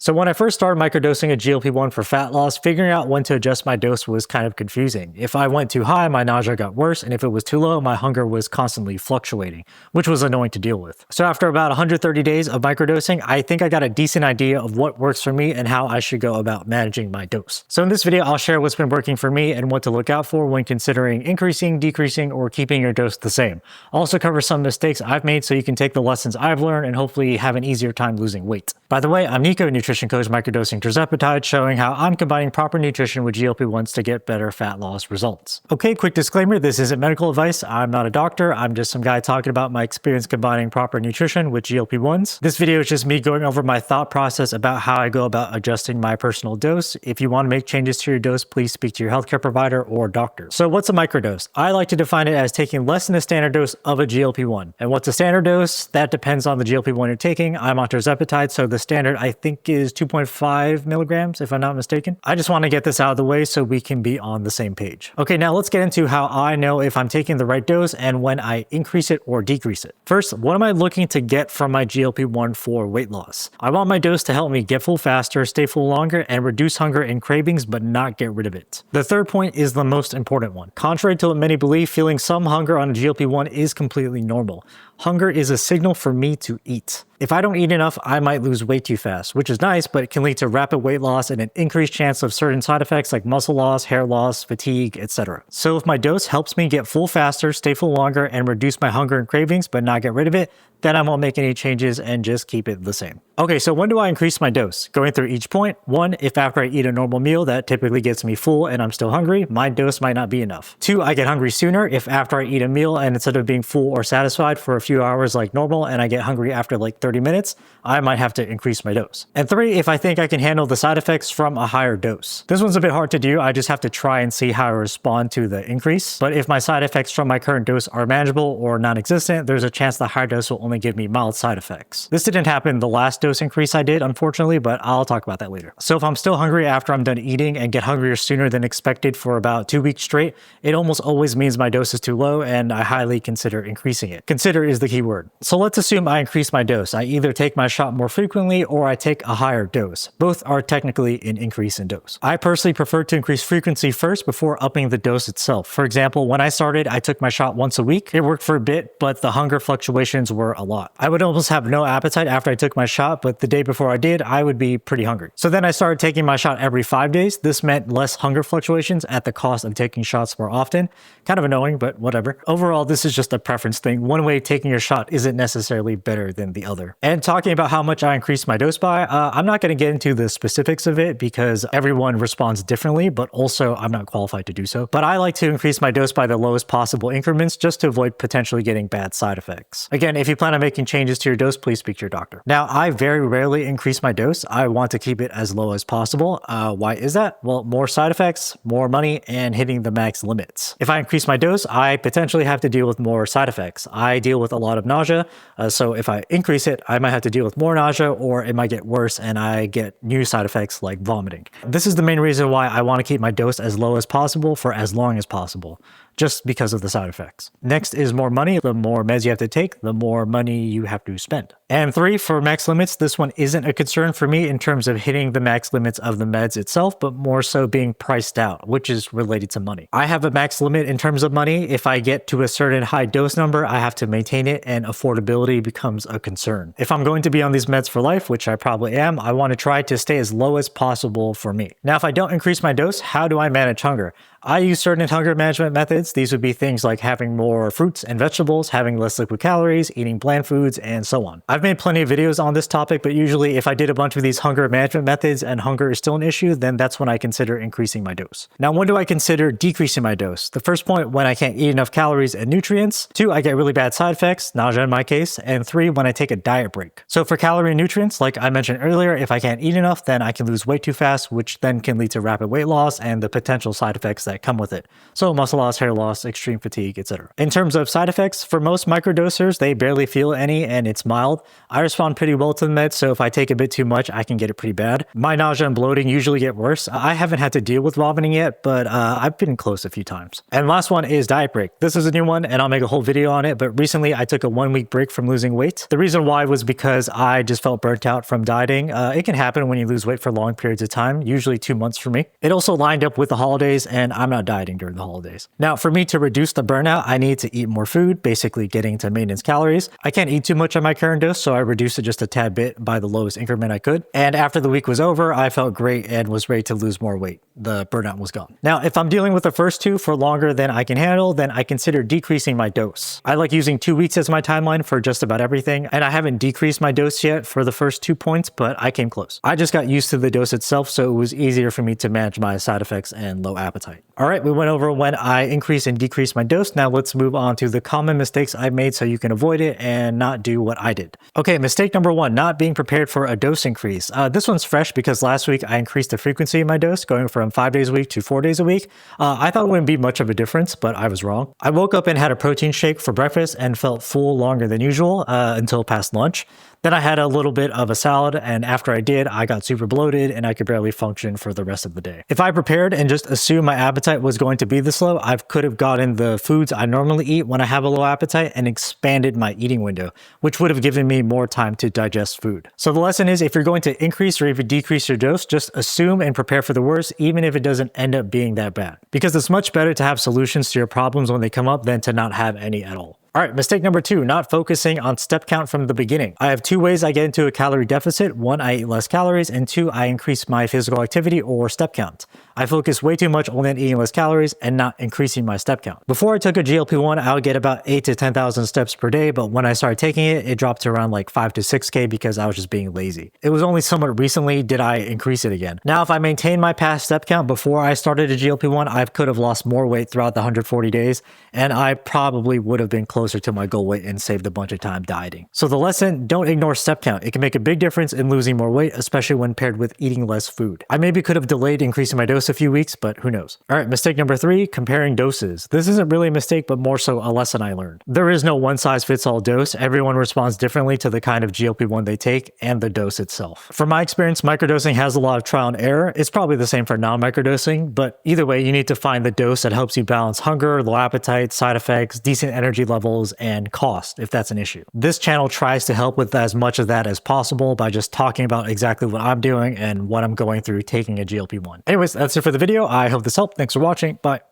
So when I first started microdosing a GLP-1 for fat loss, figuring out when to adjust my dose was kind of confusing. If I went too high, my nausea got worse, and if it was too low, my hunger was constantly fluctuating, which was annoying to deal with. So after about 130 days of microdosing, I think I got a decent idea of what works for me and how I should go about managing my dose. So in this video, I'll share what's been working for me and what to look out for when considering increasing, decreasing, or keeping your dose the same. I'll also cover some mistakes I've made so you can take the lessons I've learned and hopefully have an easier time losing weight. By the way, I'm Nico, nutrition coach microdosing tirzepatide, showing how I'm combining proper nutrition with GLP-1s to get better fat loss results. Okay, quick disclaimer, this isn't medical advice. I'm not a doctor. I'm just some guy talking about my experience combining proper nutrition with GLP-1s. This video is just me going over my thought process about how I go about adjusting my personal dose. If you want to make changes to your dose, please speak to your healthcare provider or doctor. So what's a microdose? I like to define it as taking less than the standard dose of a GLP-1. And what's a standard dose? That depends on the GLP-1 you're taking. I'm on tirzepatide, so the standard I think is 2.5 milligrams, if I'm not mistaken. I just want to get this out of the way so we can be on the same page. Okay, now let's get into how I know if I'm taking the right dose and when I increase it or decrease it. First, what am I looking to get from my GLP-1 for weight loss? I want my dose to help me get full faster, stay full longer, and reduce hunger and cravings, but not get rid of it. The third point is the most important one. Contrary to what many believe, feeling some hunger on a GLP-1 is completely normal. Hunger is a signal for me to eat. If I don't eat enough, I might lose weight too fast, which is nice, but it can lead to rapid weight loss and an increased chance of certain side effects like muscle loss, hair loss, fatigue, etc. So if my dose helps me get full faster, stay full longer, and reduce my hunger and cravings, but not get rid of it, then I won't make any changes and just keep it the same. Okay, so when do I increase my dose? Going through each point. 1, if after I eat a normal meal that typically gets me full and I'm still hungry, my dose might not be enough. 2, I get hungry sooner. If after I eat a meal and instead of being full or satisfied for a few hours like normal and I get hungry after like 30 minutes, I might have to increase my dose. And 3, if I think I can handle the side effects from a higher dose. This one's a bit hard to do. I just have to try and see how I respond to the increase. But if my side effects from my current dose are manageable or non-existent, there's a chance the higher dose will only give me mild side effects. This didn't happen the last dose increase I did, unfortunately, but I'll talk about that later. So if I'm still hungry after I'm done eating and get hungrier sooner than expected for about 2 weeks straight, it almost always means my dose is too low and I highly consider increasing it. Consider is the key word. So let's assume I increase my dose. I either take my shot more frequently or I take a higher dose. Both are technically an increase in dose. I personally prefer to increase frequency first before upping the dose itself. For example, when I started, I took my shot once a week. It worked for a bit, but the hunger fluctuations were a lot. I would almost have no appetite after I took my shot, but the day before I did, I would be pretty hungry. So then I started taking my shot every 5 days. This meant less hunger fluctuations at the cost of taking shots more often. Kind of annoying, but whatever. Overall, this is just a preference thing. One way taking your shot isn't necessarily better than the other. And talking about how much I increased my dose by, I'm not going to get into the specifics of it because everyone responds differently, but also I'm not qualified to do so. But I like to increase my dose by the lowest possible increments just to avoid potentially getting bad side effects. Again, if you plan on making changes to your dose, please speak to your doctor. Now, I very rarely increase my dose. I want to keep it as low as possible. Why is that? Well, more side effects, more money, and hitting the max limits. If I increase my dose, I potentially have to deal with more side effects. I deal with a lot of nausea, so if I increase it, I might have to deal with more nausea, or it might get worse and I get new side effects like vomiting. This is the main reason why I want to keep my dose as low as possible for as long as possible, just because of the side effects. Next is more money. The more meds you have to take, the more money you have to spend. And 3, for max limits, this one isn't a concern for me in terms of hitting the max limits of the meds itself, but more so being priced out, which is related to money. I have a max limit in terms of money. If I get to a certain high dose number, I have to maintain it, and affordability becomes a concern. If I'm going to be on these meds for life, which I probably am, I want to try to stay as low as possible for me. Now, if I don't increase my dose, how do I manage hunger? I use certain hunger management methods. These would be things like having more fruits and vegetables, having less liquid calories, eating bland foods, and so on. I've made plenty of videos on this topic, but usually if I did a bunch of these hunger management methods and hunger is still an issue, then that's when I consider increasing my dose. Now, when do I consider decreasing my dose? The first point, when I can't eat enough calories and nutrients. 2, I get really bad side effects, nausea in my case. And 3, when I take a diet break. So for calorie and nutrients, like I mentioned earlier, if I can't eat enough, then I can lose weight too fast, which then can lead to rapid weight loss and the potential side effects that come with it. So muscle loss, hair loss, extreme fatigue, etc. In terms of side effects, for most microdosers, they barely feel any and it's mild. I respond pretty well to the meds, so if I take a bit too much, I can get it pretty bad. My nausea and bloating usually get worse. I haven't had to deal with vomiting yet, but I've been close a few times. And last one is diet break. This is a new one and I'll make a whole video on it, but recently I took a 1-week break from losing weight. The reason why was because I just felt burnt out from dieting. It can happen when you lose weight for long periods of time, usually 2 months for me. It also lined up with the holidays and I'm not dieting during the holidays. Now, for me to reduce the burnout, I need to eat more food, basically getting to maintenance calories. I can't eat too much on my current dose, so I reduced it just a tad bit by the lowest increment I could. And after the week was over, I felt great and was ready to lose more weight. The burnout was gone. Now, if I'm dealing with the first two for longer than I can handle, then I consider decreasing my dose. I like using 2 weeks as my timeline for just about everything, and I haven't decreased my dose yet for the first 2 points, but I came close. I just got used to the dose itself, so it was easier for me to manage my side effects and low appetite. All right, we went over when I increase and decrease my dose. Now let's move on to the common mistakes I made so you can avoid it and not do what I did. Okay, mistake number 1, not being prepared for a dose increase. This one's fresh because last week I increased the frequency of my dose, going from 5 days a week to 4 days a week. I thought it wouldn't be much of a difference, but I was wrong. I woke up and had a protein shake for breakfast and felt full longer than usual until past lunch. Then I had a little bit of a salad, and after I did, I got super bloated and I could barely function for the rest of the day. If I prepared and just assumed my appetite was going to be this low, I could have gotten the foods I normally eat when I have a low appetite and expanded my eating window, which would have given me more time to digest food. So the lesson is, if you're going to increase or even decrease your dose, just assume and prepare for the worst, even if it doesn't end up being that bad. Because it's much better to have solutions to your problems when they come up than to not have any at all. All right, mistake number 2, not focusing on step count from the beginning. I have 2 ways I get into a calorie deficit. 1, I eat less calories, and 2, I increase my physical activity or step count. I focus way too much on eating less calories and not increasing my step count. Before I took a GLP-1, I would get about 8 to 10,000 steps per day, but when I started taking it, it dropped to around like 5 to 6K because I was just being lazy. It was only somewhat recently did I increase it again. Now, if I maintained my past step count before I started a GLP-1, I could have lost more weight throughout the 140 days, and I probably would have been closer to my goal weight and saved a bunch of time dieting. So the lesson, don't ignore step count. It can make a big difference in losing more weight, especially when paired with eating less food. I maybe could have delayed increasing my dose a few weeks, but who knows? All right, mistake number 3, comparing doses. This isn't really a mistake, but more so a lesson I learned. There is no one-size-fits-all dose. Everyone responds differently to the kind of GLP-1 they take and the dose itself. From my experience, microdosing has a lot of trial and error. It's probably the same for non-microdosing, but either way, you need to find the dose that helps you balance hunger, low appetite, side effects, decent energy levels, and cost, if that's an issue. This channel tries to help with as much of that as possible by just talking about exactly what I'm doing and what I'm going through taking a GLP-1. Anyways, that's it for the video. I hope this helped. Thanks for watching. Bye.